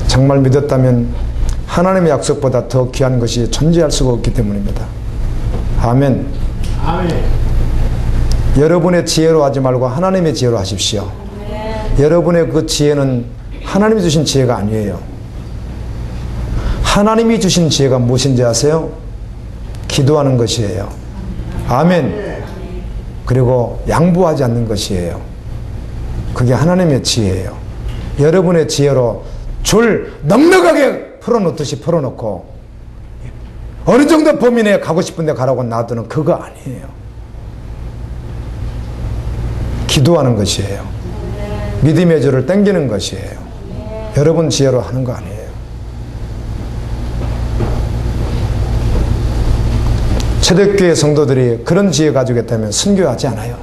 정말 믿었다면 하나님의 약속보다 더 귀한 것이 존재할 수가 없기 때문입니다. 아멘. 아멘. 여러분의 지혜로 하지 말고 하나님의 지혜로 하십시오. 여러분의 그 지혜는 하나님이 주신 지혜가 아니에요. 하나님이 주신 지혜가 무엇인지 아세요? 기도하는 것이에요. 아멘. 그리고 양보하지 않는 것이에요. 그게 하나님의 지혜예요. 여러분의 지혜로 줄 넉넉하게 풀어놓듯이 풀어놓고 어느 정도 범위 내에 가고 싶은데 가라고 놔두는 그거 아니에요. 기도하는 것이에요. 믿음의 줄을 당기는 것이에요. 여러분 지혜로 하는 거 아니에요. 초대교회 성도들이 그런 지혜 가지고 있다면 순교하지 않아요.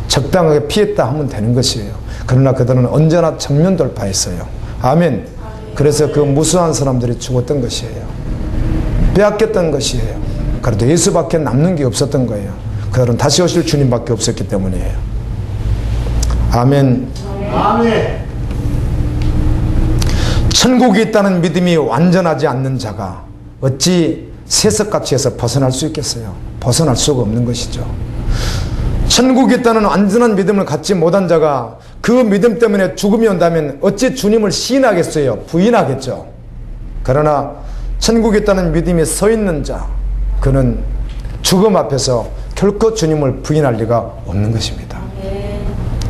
적당하게 피했다 하면 되는 것이에요. 그러나 그들은 언제나 정면 돌파했어요. 아멘. 그래서 그 무수한 사람들이 죽었던 것이에요. 빼앗겼던 것이에요. 그래도 예수밖에 남는 게 없었던 거예요. 그들은 다시 오실 주님밖에 없었기 때문이에요. 아멘. 아멘. 천국이 있다는 믿음이 완전하지 않는 자가 어찌 세석같이에서 벗어날 수 있겠어요? 벗어날 수가 없는 것이죠. 천국이 있다는 완전한 믿음을 갖지 못한 자가 그 믿음 때문에 죽음이 온다면 어찌 주님을 시인하겠어요? 부인하겠죠. 그러나 천국이 있다는 믿음이 서 있는 자, 그는 죽음 앞에서 결코 주님을 부인할 리가 없는 것입니다.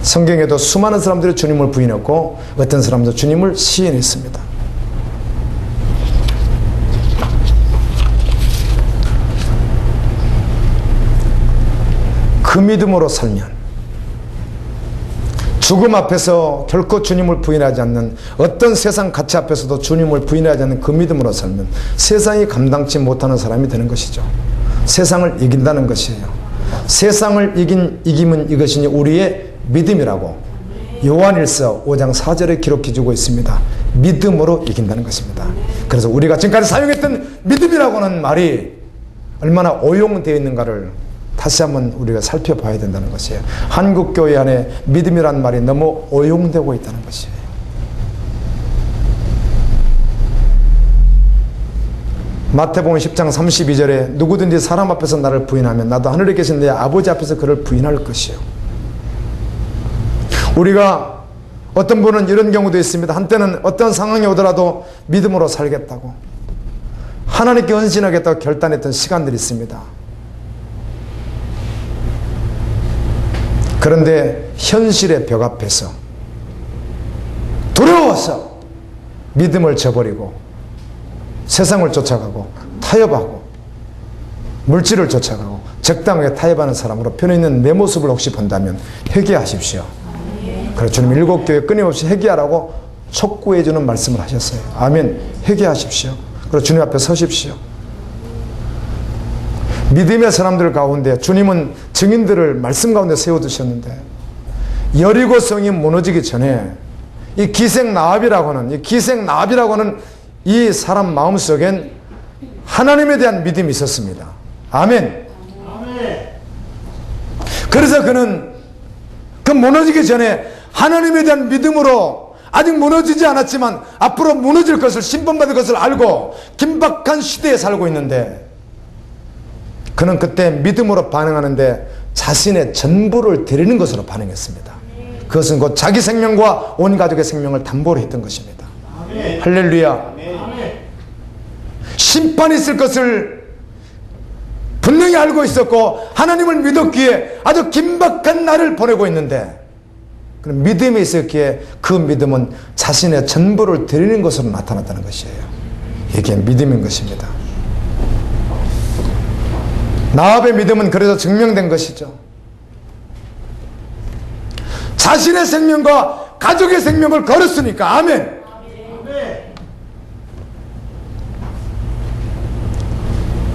성경에도 수많은 사람들이 주님을 부인했고 어떤 사람도 주님을 시인했습니다. 그 믿음으로 살면 죽음 앞에서 결코 주님을 부인하지 않는 어떤 세상 가치 앞에서도 주님을 부인하지 않는 그 믿음으로 살면 세상이 감당치 못하는 사람이 되는 것이죠. 세상을 이긴다는 것이에요. 세상을 이기면 이것이 우리의 믿음이라고 요한일서 5장 4절에 기록해 주고 있습니다. 믿음으로 이긴다는 것입니다. 그래서 우리가 지금까지 사용했던 믿음이라고는 말이 얼마나 오용되어 있는가를 다시 한번 우리가 살펴봐야 된다는 것이에요. 한국교회 안에 믿음이란 말이 너무 오용되고 있다는 것이에요. 마태복음 10장 32절에 누구든지 사람 앞에서 나를 부인하면 나도 하늘에 계신 내 아버지 앞에서 그를 부인할 것이요. 우리가 어떤 분은 이런 경우도 있습니다. 한때는 어떤 상황이 오더라도 믿음으로 살겠다고 하나님께 헌신하겠다고 결단했던 시간들이 있습니다. 그런데 현실의 벽 앞에서 두려워서 믿음을 저버리고 세상을 쫓아가고 타협하고 물질을 쫓아가고 적당하게 타협하는 사람으로 변해 있는 내 모습을 혹시 본다면 회개하십시오. 그래서 주님 7교회 끊임없이 회개하라고 촉구해 주는 말씀을 하셨어요. 아멘. 회개하십시오. 그리고 주님 앞에 서십시오. 믿음의 사람들 가운데 주님은 증인들을 말씀 가운데 세워두셨는데 여리고성이 무너지기 전에 이 기생나합이라고 하는 이 사람 마음속엔 하나님에 대한 믿음이 있었습니다. 아멘. 아멘. 그래서 그는 그 무너지기 전에 하나님에 대한 믿음으로 아직 무너지지 않았지만 앞으로 무너질 것을 심판받을 것을 알고 긴박한 시대에 살고 있는데 그는 그때 믿음으로 반응하는데 자신의 전부를 드리는 것으로 반응했습니다. 그것은 곧 자기 생명과 온 가족의 생명을 담보로 했던 것입니다. 아멘. 할렐루야. 아멘. 심판이 있을 것을 분명히 알고 있었고 하나님을 믿었기에 아주 긴박한 날을 보내고 있는데 그런 믿음이 있었기에 그 믿음은 자신의 전부를 드리는 것으로 나타났다는 것이에요. 이게 믿음인 것입니다. 나합의 믿음은 그래서 증명된 것이죠. 자신의 생명과 가족의 생명을 걸었으니까. 아멘. 아멘.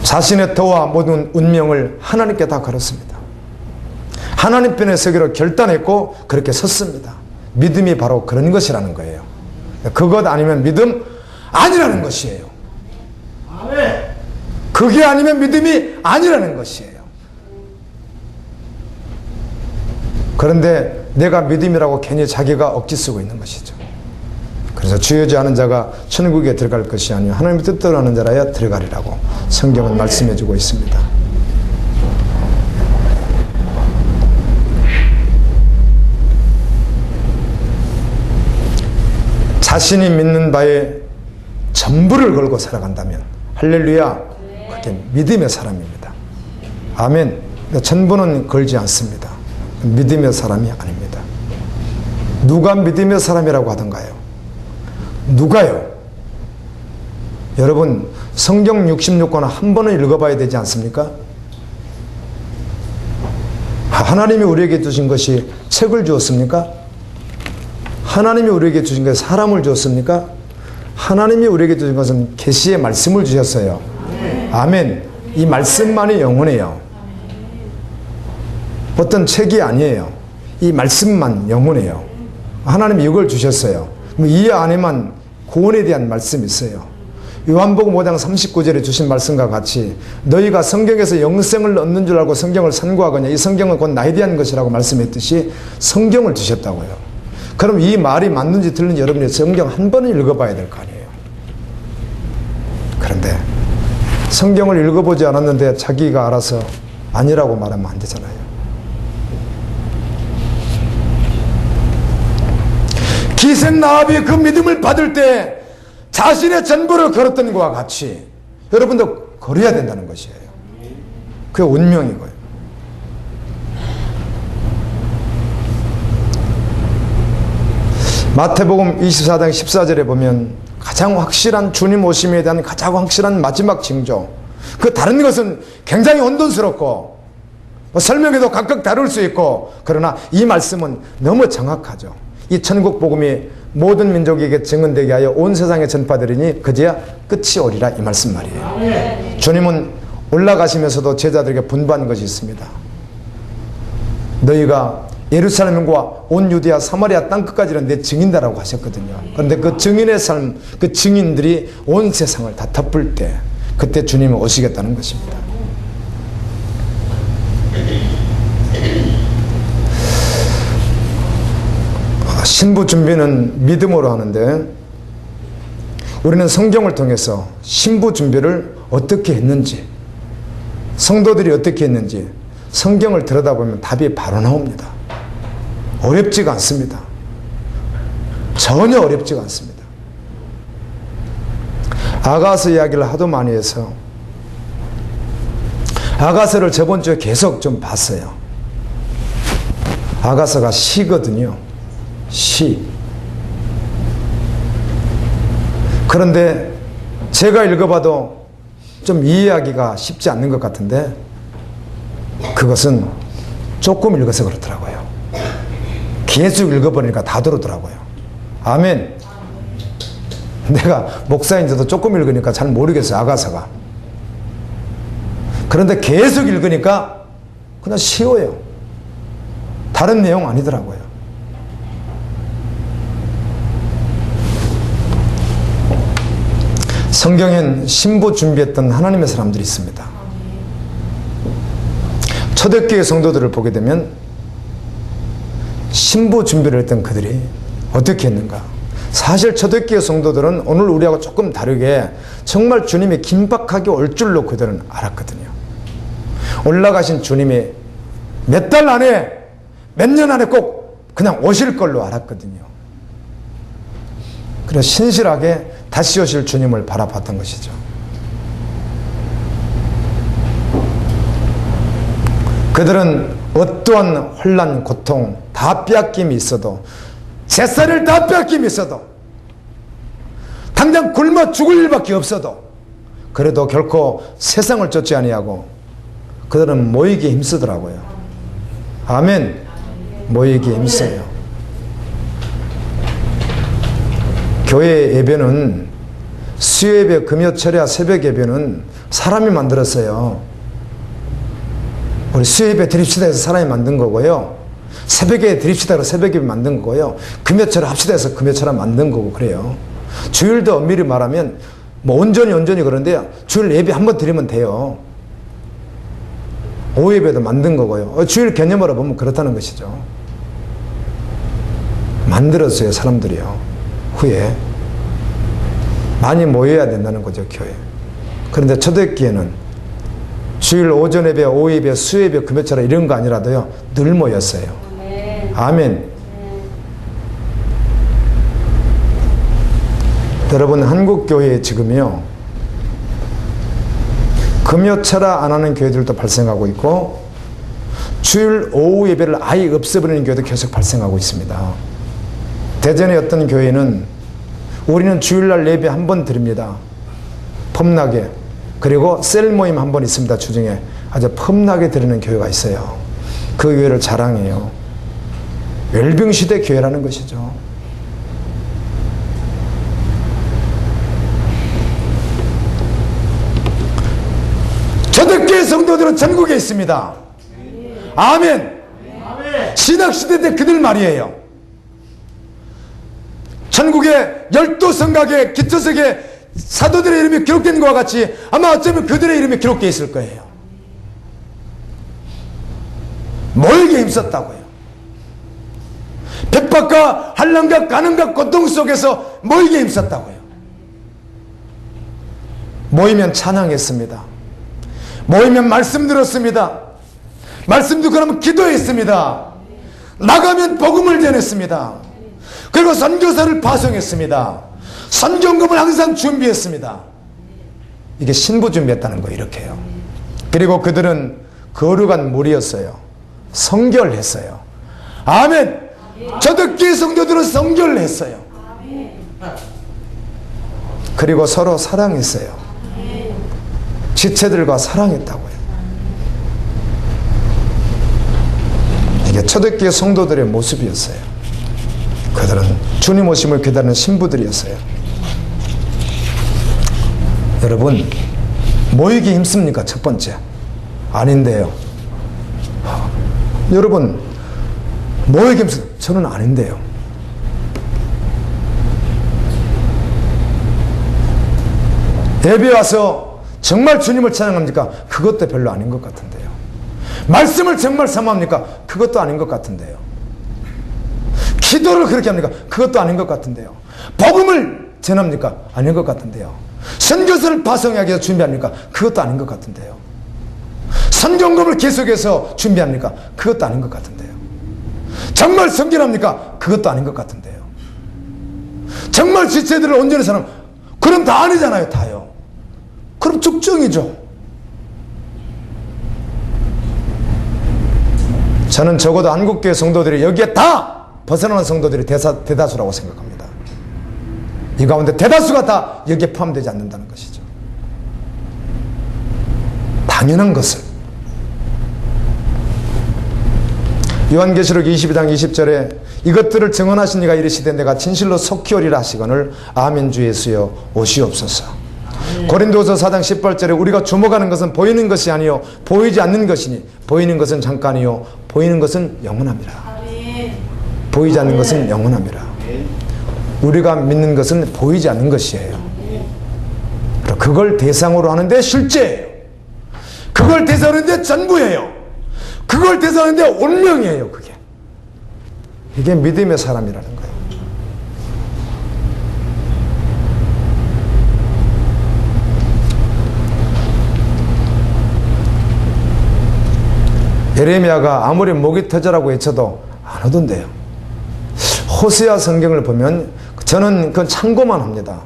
자신의 터와 모든 운명을 하나님께 다 걸었습니다. 하나님 편에 서기로 결단했고 그렇게 섰습니다. 믿음이 바로 그런 것이라는 거예요. 그것 아니면 믿음 아니라는 것이에요. 아멘. 그게 아니면 믿음이 아니라는 것이에요. 그런데 내가 믿음이라고 괜히 자기가 억지 쓰고 있는 것이죠. 그래서 주여지 않은 자가 천국에 들어갈 것이 아니요 하나님의 뜻대로 하는 자라야 들어가리라고 성경은 말씀해 주고 있습니다. 자신이 믿는 바에 전부를 걸고 살아간다면 할렐루야, 그게 믿음의 사람입니다. 아멘. 전부는 걸지 않습니다. 믿음의 사람이 아닙니다. 누가 믿음의 사람이라고 하던가요? 누가요? 여러분, 성경 66권 한 번은 읽어봐야 되지 않습니까? 하나님이 우리에게 주신 것이 책을 주었습니까? 하나님이 우리에게 주신 것이 사람을 주었습니까? 하나님이 우리에게 주신 것은 계시의 말씀을 주셨어요. 아멘. 이 말씀만이 영원해요. 어떤 책이 아니에요. 이 말씀만 영원해요. 하나님이 이걸 주셨어요. 이 안에만 구원에 대한 말씀이 있어요. 요한복음 5장 39절에 주신 말씀과 같이 너희가 성경에서 영생을 얻는 줄 알고 성경을 산구하거냐, 이 성경은 곧 나에 대한 것이라고 말씀했듯이 성경을 주셨다고요. 그럼 이 말이 맞는지 틀린지 여러분이 성경 한 번은 읽어봐야 될 거 아니에요. 그런데 성경을 읽어보지 않았는데 자기가 알아서 아니라고 말하면 안 되잖아요. 기생 나합이 그 믿음을 받을 때 자신의 전부를 걸었던 것과 같이 여러분도 걸어야 된다는 것이에요. 그게 운명이고요. 마태복음 24장 14절에 보면 가장 확실한 주님 오심에 대한 가장 확실한 마지막 징조, 그 다른 것은 굉장히 혼돈스럽고 설명해도 각각 다를 수 있고, 그러나 이 말씀은 너무 정확하죠. 이 천국 복음이 모든 민족에게 증언되게 하여 온 세상에 전파되리니 그제야 끝이 오리라, 이 말씀 말이에요. 주님은 올라가시면서도 제자들에게 분부한 것이 있습니다. 너희가 예루살렘과 온 유대아 사마리아 땅끝까지는 내 증인다라고 하셨거든요. 그런데 그 증인의 삶, 그 증인들이 온 세상을 다 덮을 때 그때 주님이 오시겠다는 것입니다. 신부 준비는 믿음으로 하는데 우리는 성경을 통해서 신부 준비를 어떻게 했는지, 성도들이 어떻게 했는지 성경을 들여다보면 답이 바로 나옵니다. 어렵지가 않습니다. 전혀 어렵지가 않습니다. 아가서 이야기를 하도 많이 해서 아가서를 저번 주에 계속 좀 봤어요. 아가서가 시거든요. 시. 그런데 제가 읽어봐도 좀 이해하기가 쉽지 않는 것 같은데 그것은 조금 읽어서 그렇더라고요. 계속 읽어버리니까 다 들어오더라고요. 아멘. 내가 목사인데도 조금 읽으니까 잘 모르겠어요, 아가서가. 그런데 계속 읽으니까 그냥 쉬워요. 다른 내용 아니더라고요. 성경엔 신부 준비했던 하나님의 사람들이 있습니다. 초대교회 성도들을 보게 되면 신부 준비를 했던 그들이 어떻게 했는가? 사실 초대교회 성도들은 오늘 우리하고 조금 다르게 정말 주님이 긴박하게 올 줄로 그들은 알았거든요. 올라가신 주님이 몇 달 안에, 몇 년 안에 꼭 그냥 오실 걸로 알았거든요. 그래서 신실하게 다시 오실 주님을 바라봤던 것이죠. 그들은 어떠한 혼란, 고통, 다 빼앗김이 있어도, 재산을 다 빼앗김이 있어도, 당장 굶어 죽을 일밖에 없어도, 그래도 결코 세상을 쫓지 아니하고 그들은 모이기에 힘쓰더라고요. 아멘. 모이기에 힘써요. 교회 예배는, 수요예배, 금요철야, 새벽 예배는 사람이 만들었어요. 우리 수요예배 드립시다 해서 사람이 만든 거고요. 새벽에 드립시다 해서 새벽 예배 만든 거고요. 금요철 합시다 해서 금요철야 만든 거고 그래요. 주일도 엄밀히 말하면 뭐 온전히 그런데요. 주일 예배 한번 드리면 돼요. 오후 예배도 만든 거고요. 주일 개념으로 보면 그렇다는 것이죠. 만들었어요, 사람들이요. 후에 많이 모여야 된다는 거죠, 교회. 그런데 초대교회는 주일 오전 예배, 오후 예배, 수요 예배, 금요철야 이런 거 아니라도요, 늘 모였어요. 아멘. 여러분, 한국교회에 지금요, 금요철야 안 하는 교회들도 발생하고 있고, 주일 오후 예배를 아예 없애버리는 교회도 계속 발생하고 있습니다. 대전의 어떤 교회는 우리는 주일날 예배 한 번 드립니다. 폼나게. 그리고 셀 모임 한 번 있습니다. 주중에 아주 폼나게 드리는 교회가 있어요. 그 교회를 자랑해요. 열병시대 교회라는 것이죠. 초대교회 성도들은 전국에 있습니다. 아멘. 신학시대 때 그들 말이에요. 전국의 12성각의 기초석에 사도들의 이름이 기록된 것과 같이 아마 어쩌면 그들의 이름이 기록되어 있을 거예요. 모이게 힘썼다고요. 핍박과 환난과 가난과 고통 속에서 모이게 힘썼다고요. 모이면 찬양했습니다. 모이면 말씀 들었습니다. 말씀 듣고 나면 기도했습니다. 나가면 복음을 전했습니다. 그리고 선교사를 파송했습니다. 선경금을 항상 준비했습니다. 이게 신부 준비했다는 거예요. 이렇게요. 그리고 그들은 거룩한 무리였어요. 성결을 했어요. 아멘. 초대교회 성도들은 성결을 했어요. 그리고 서로 사랑했어요. 지체들과 사랑했다고요. 이게 초대교회 성도들의 모습이었어요. 그들은 주님 오심을 기다리는 신부들이었어요. 여러분, 모이기 힘습니까? 첫 번째. 아닌데요. 여러분, 모이기 힘습니까? 저는 아닌데요. 예배 와서 정말 주님을 찬양합니까? 그것도 별로 아닌 것 같은데요. 말씀을 정말 사모합니까? 그것도 아닌 것 같은데요. 기도를 그렇게 합니까? 그것도 아닌 것 같은데요. 복음을 전합니까? 아닌 것 같은데요. 선교사를 파송하기 위해서 준비합니까? 그것도 아닌 것 같은데요. 선경금을 계속해서 준비합니까? 그것도 아닌 것 같은데요. 정말 성결합니까? 그것도 아닌 것 같은데요. 정말 지체들을 온전히 사람, 그럼 다 아니잖아요. 다요. 그럼 죽정이죠. 저는 적어도 한국교회 성도들이 여기에 다 벗어나는 성도들이 대다수라고 생각합니다. 이 가운데 대다수가 다 여기에 포함되지 않는다는 것이죠. 당연한 것을. 요한계시록 22장 20절에 이것들을 증언하신 이가 이르시되 내가 진실로 속히 오리라 하시거늘 아멘 주 예수여 오시옵소서. 고린도서 4장 18절에 우리가 주목하는 것은 보이는 것이 아니요 보이지 않는 것이니 보이는 것은 잠깐이요 보이는 것은 영원합니다. 보이지 않는 것은 영원합니다. 우리가 믿는 것은 보이지 않는 것이에요. 그걸 대상으로 하는데 실제예요. 그걸 대상으로 하는데 전부예요. 그걸 대상으로 하는데 운명이에요. 그게. 이게 믿음의 사람이라는 거예요. 예레미야가 아무리 목이 터져라고 외쳐도 안 오던데요. 호세아 성경을 보면 저는 그건 참고만 합니다.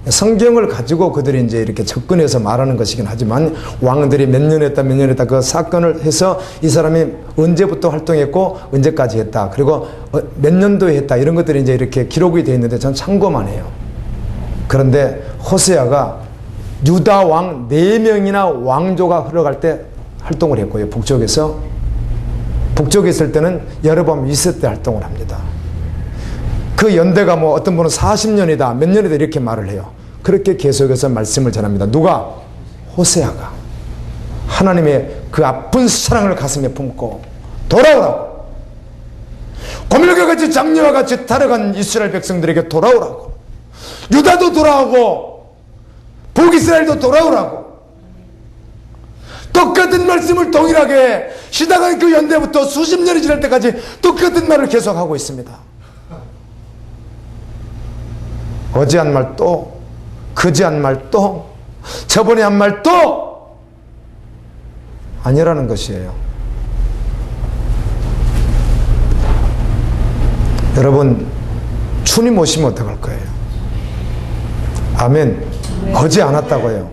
성경을 가지고 그들이 이제 이렇게 접근해서 말하는 것이긴 하지만 왕들이 몇 년 했다 몇 년 했다 그 사건을 해서 이 사람이 언제부터 활동했고 언제까지 했다 그리고 몇 년도에 했다 이런 것들이 이제 이렇게 기록이 되어 있는데 저는 참고만 해요. 그런데 호세아가 유다 왕 4명이나 왕조가 흘러갈 때 활동을 했고요. 북쪽에서. 북쪽에 있을 때는 여로보암 2세 때 활동을 합니다. 그 연대가 뭐 어떤 분은 40년이다 몇 년이다 이렇게 말을 해요. 그렇게 계속해서 말씀을 전합니다. 누가? 호세아가 하나님의 그 아픈 사랑을 가슴에 품고 돌아오라고, 고멜과 같이 장녀와 같이 타락한 이스라엘 백성들에게 돌아오라고, 유다도 돌아오고 북이스라엘도 돌아오라고, 똑같은 말씀을 동일하게 시작한 그 연대부터 수십 년이 지날 때까지 똑같은 말을 계속하고 있습니다. 어제 한 말 또, 그제 한 말 또, 저번에 한 말 또 아니라는 것이에요. 여러분, 주님 오시면 어떡할 거예요? 아멘. 거지 않았다고요.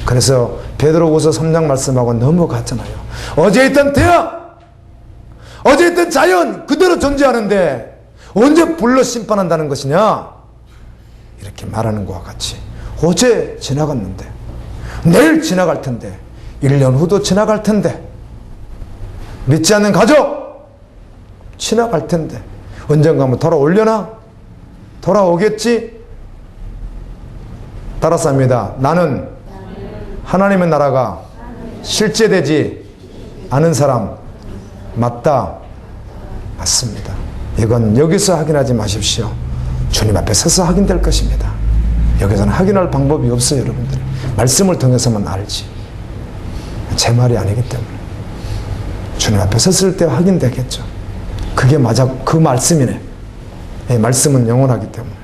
그래서 베드로후서 3장 말씀하고 넘어갔잖아요. 어제 있던 태양, 어제 있던 자연 그대로 존재하는데 언제 불러 심판한다는 것이냐? 이렇게 말하는 것과 같이 어제 지나갔는데 내일 지나갈 텐데 1년 후도 지나갈 텐데 믿지 않는 가족 지나갈 텐데 언젠가 한번 돌아오려나? 돌아오겠지? 따라서 합니다. 나는 하나님의 나라가 실제되지 않은 사람 맞다. 맞습니다. 이건 여기서 확인하지 마십시오. 주님 앞에 서서 확인될 것입니다. 여기서는 확인할 방법이 없어요. 여러분들 말씀을 통해서만 알지 제 말이 아니기 때문에 주님 앞에 섰을 때 확인되겠죠. 그게 맞아, 그 말씀이네. 말씀은 영원하기 때문에.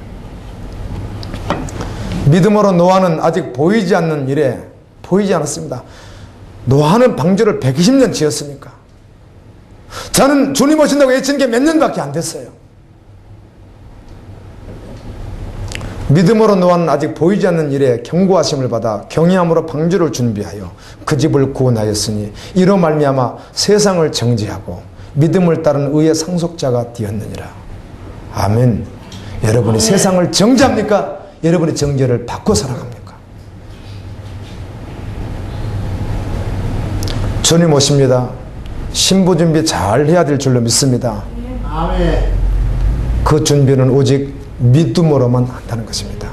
믿음으로 노아는 아직 보이지 않는 일에 보이지 않았습니다. 노아는 방주를 120년 지었으니까. 저는 주님 오신다고 외친 게 몇 년밖에 안 됐어요. 믿음으로 노아는 아직 보이지 않는 일에 경고하심을 받아 경외함으로 방주를 준비하여 그 집을 구원하였으니 이로 말미암아 세상을 정죄하고 믿음을 따른 의의 상속자가 되었느니라. 아멘. 여러분이 세상을 정죄합니까? 여러분의 정죄를 받고 살아갑니까? 주님 오십니다. 신부 준비 잘 해야 될 줄로 믿습니다. 아멘. 그 준비는 오직 믿음으로만 한다는 것입니다.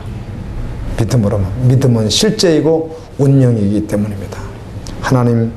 믿음으로만. 믿음은 실제이고 운명이기 때문입니다. 하나님